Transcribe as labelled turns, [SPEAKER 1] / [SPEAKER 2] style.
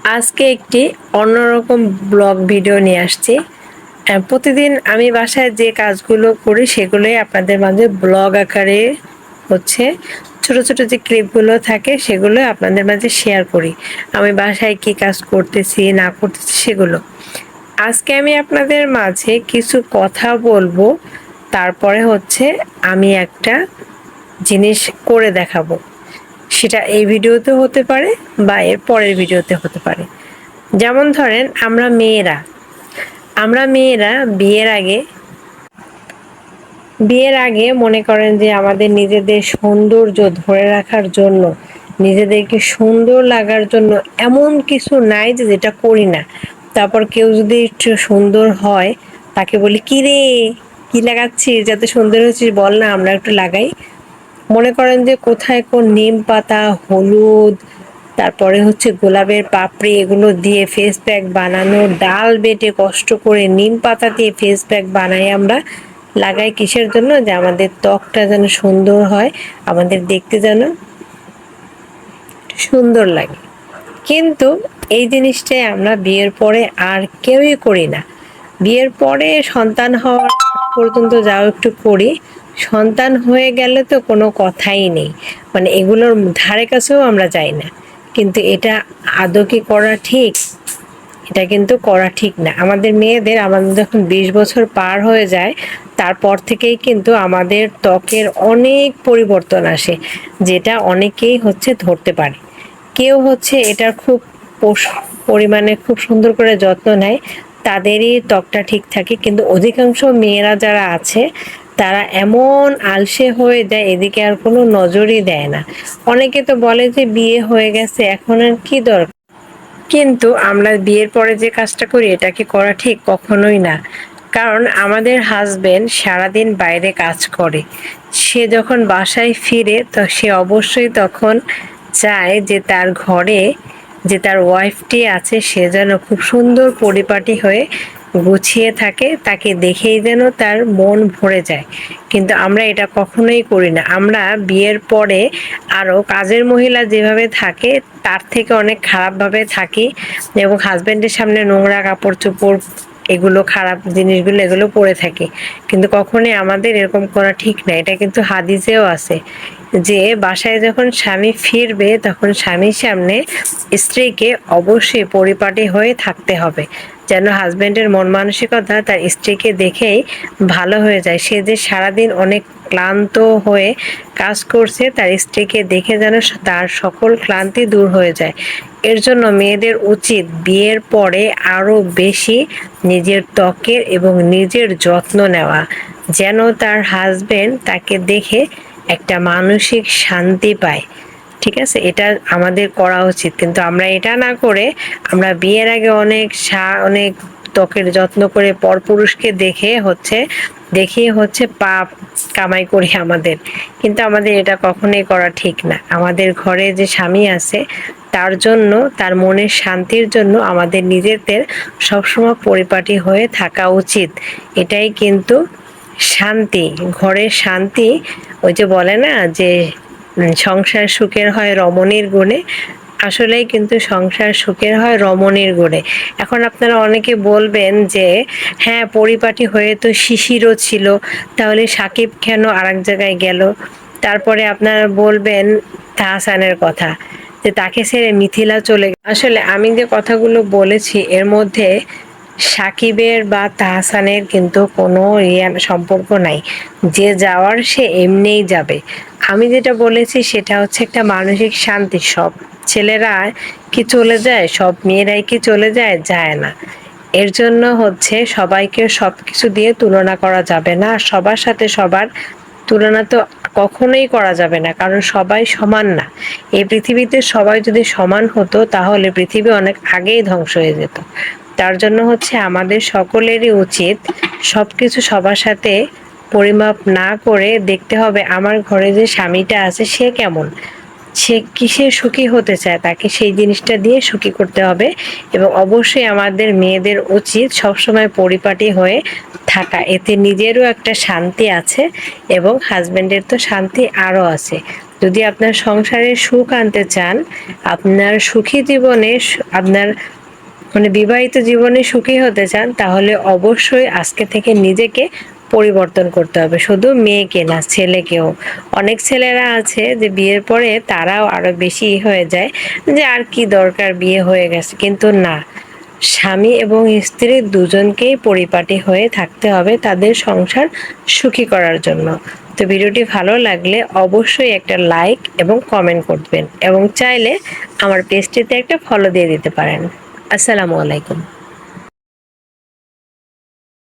[SPEAKER 1] আজকে একটি অন্যরকম ব্লগ ভিডিও নিয়ে আসছি। প্রতিদিন আমি বাসায় যে কাজগুলো করি সেগুলোই আপনাদের মাঝে ব্লগ আকারে হচ্ছে ছোট ছোট যে ক্লিপগুলো থাকে সেগুলো আপনাদের মাঝে শেয়ার করি। আমি বাসায় কি কাজ করতেছি না করতেছি সেগুলো। আজকে আমি আপনাদের মাঝে কিছু কথা বলবো, তারপরে হচ্ছে আমি একটা জিনিস করে দেখাবো। সেটা এই ভিডিওতে হতে পারে বা এর পরের ভিডিওতে হতে পারে। যেমন ধরেন আমরা মেয়েরা বিয়ের আগে মনে করেন যে আমাদের নিজেদের সৌন্দর্য ধরে রাখার জন্য, নিজেদেরকে সুন্দর লাগার জন্য এমন কিছু নাই যে যেটা করি না। তারপর কেউ যদি একটু সুন্দর হয় তাকে বলি, কি রে, কি লাগাচ্ছিস, যাতে সুন্দর হচ্ছিস বল না, আমরা একটু লাগাই। মনে করেন যে কোথায় কোন নিম পাতা, হলুদ, তারপরে হচ্ছে গোলাপের পাপড়ি, এগুলো দিয়ে ফেস প্যাক বানানো, ডাল বেটে কষ্ট করে নিম পাতা দিয়ে ফেস প্যাক বানাই আমরা, লাগাই কিসের জন্য? যে আমাদের ত্বকটা যেন সুন্দর হয়, আমাদের দেখতে যেন সুন্দর লাগে। কিন্তু এই জিনিসটাই আমরা বিয়ের পরে আর কেউই করি না। বিয়ের পরে সন্তান হওয়ার পর্যন্ত যাও একটু করি, সন্তান হয়ে গেলে তো কোনো কথাই নেই, মানে এগুলোর ধারে কাছেও আমরা যাই না। কিন্তু এটা আদৌ কি করা ঠিক? এটা কিন্তু করা ঠিক না। আমাদের যখন 20 বছর পার হয়ে যায় তারপর থেকেই কিন্তু আমাদের ত্বকের অনেক পরিবর্তন আসে, যেটা অনেকেই হচ্ছে ধরতে পারে। কেউ হচ্ছে এটার খুব পরিমাণে খুব সুন্দর করে যত্ন নেয়, তাদেরই ত্বকটা ঠিক থাকে। কিন্তু অধিকাংশ মেয়েরা যারা আছে তারা এমন আলসে হয়ে যায়, এদিকে আর কোনো নজরই দেয় না। অনেকে তো বলে যে বিয়ে হয়ে গেছে, এখন আর কি দরকার। কিন্তু আমরা বিয়ের পরে যে কাজটা করি এটা কি করা ঠিক? কখনোই না। কারণ আমাদের হাজবেন্ড সারাদিন বাইরে কাজ করে, সে যখন বাসায় ফিরে তো সে অবশ্যই তখন চায় যে তার ঘরে যে তার ওয়াইফটি আছে সে যেন খুব সুন্দর পরিপাটি হয়ে গুছিয়ে থাকে, তাকে দেখেই যেন তার মন ভরে যায়। কিন্তু আমরা এটা কখনোই করি না। আমরা বিয়ের পরে আরো কাজের মহিলা যেভাবে থাকে তার থেকে অনেক খারাপভাবে থাকি, এবং হাজবেন্ডের সামনে নোংরা কাপড় চোপড়, এগুলো খারাপ জিনিসগুলো এগুলো পরে থাকে। কিন্তু কখনোই আমাদের এরকম করা ঠিক না। এটা কিন্তু হাদিসেও আছে যে বাসায় যখন স্বামী ফিরবে তখন স্বামীর সামনে স্ত্রীকে অবশ্যই পরিপাটি হয়ে থাকতে হবে, যেন হাজবেন্ডের মন মানসিকতা তার স্ত্রীকে দেখেই ভালো হয়ে যায়। সে যে সারাদিন অনেক ক্লান্ত হয়ে কাজ করছে, তার স্ত্রীকে দেখে যেন তার সকল ক্লান্তি দূর হয়ে যায়। এর জন্য মেয়েদের উচিত বিয়ের পরে আরো বেশি নিজের ত্বকের এবং নিজের যত্ন নেওয়া, যেন তার হাজবেন্ড তাকে দেখে একটা মানসিক শান্তি পায়। ঠিক আছে, এটা আমাদের করা উচিত। কিন্তু আমরা এটা না করে আমরা বিয়ের আগে অনেক ত্বকের যত্ন করে পরপুরুষকে দেখিয়ে হচ্ছে পাপ কামাই করি আমাদের। কিন্তু আমাদের এটা কখনোই করা ঠিক না। আমাদের ঘরে যে স্বামী আছে তার জন্য, তার মনের শান্তির জন্য আমাদের নিজেদের সবসময় পরিপাটি হয়ে থাকা উচিত। এটাই কিন্তু শান্তি, ঘরের শান্তি। ওই যে বলে না যে সংসার সুখের হয় রমণীর গুণে, আসলেই কিন্তু সংসার সুখের হয় রমণীর গুণে। এখন আপনারা অনেকে বলবেন যে হ্যাঁ, পরিপাটি হয়ে তো শিশিরও ছিল, তাহলে সাকিব কেন আরেক জায়গায় গেল? তারপরে আপনারা বলবেন তাহসানের কথা, যে তাকে ছেড়ে মিথিলা চলে গেল। আসলে আমি যে কথাগুলো বলেছি এর মধ্যে সাকিবের বা তাহসানের কিন্তু কোনো সম্পর্ক নাই। যে যাওয়ার সে এমনিই যাবে। আমি যেটা বলেছি সেটা হচ্ছে একটা মানসিক শান্তি। সব ছেলেরা কি চলে যায়? সব মেয়েরাই কি চলে যায়? যায় না। এর জন্য হচ্ছে সবাইকে সবকিছু দিয়ে তুলনা করা যাবে না। সবার সাথে সবার তুলনা তো কখনোই করা যাবে না, কারণ সবাই সমান না। এই পৃথিবীতে সবাই যদি সমান হতো তাহলে পৃথিবী অনেক আগেই ধ্বংস হয়ে যেত। তার জন্য হচ্ছে আমাদের সকলেরই উচিত সবকিছু সবার সাথে পরিমাপ না করে দেখতে হবে আমার ঘরে যে স্বামীটা আছে সে কেমন, সে কিসে সুখী হতে চায়, তাকে সেই জিনিসটা দিয়ে সুখী করতে হবে। এবং অবশ্যই আমাদের মেয়েদের উচিত সবসময় পরিপাটি হয়ে থাকা, এতে নিজেরও একটা শান্তি আছে এবং হাজবেন্ডের তো শান্তি আরো আছে। যদি আপনার সংসারে সুখ আনতে চান, আপনার সুখী জীবনে আপনার মানে বিবাহিত জীবনে সুখী হতে চান, তাহলে অবশ্যই আজকে থেকে নিজেকে পরিবর্তন করতে হবে। শুধু মেয়েকে না, ছেলেকেও। অনেক ছেলেরা আছে যে বিয়ের পরে তারাও আরো বেশি হয়ে যায় যে আর কি দরকার, বিয়ে হয়ে গেছে, কিন্তু না, স্বামী এবং স্ত্রী দুজনকেই পরিপাটি হয়ে থাকতে হবে তাদের সংসার সুখী করার জন্য। তো ভিডিওটি ভালো লাগলে অবশ্যই একটা লাইক এবং কমেন্ট করবেন, এবং চাইলে আমার পেজটিতে একটা ফলো দিয়ে দিতে পারেন। আসসালামু আলাইকুম।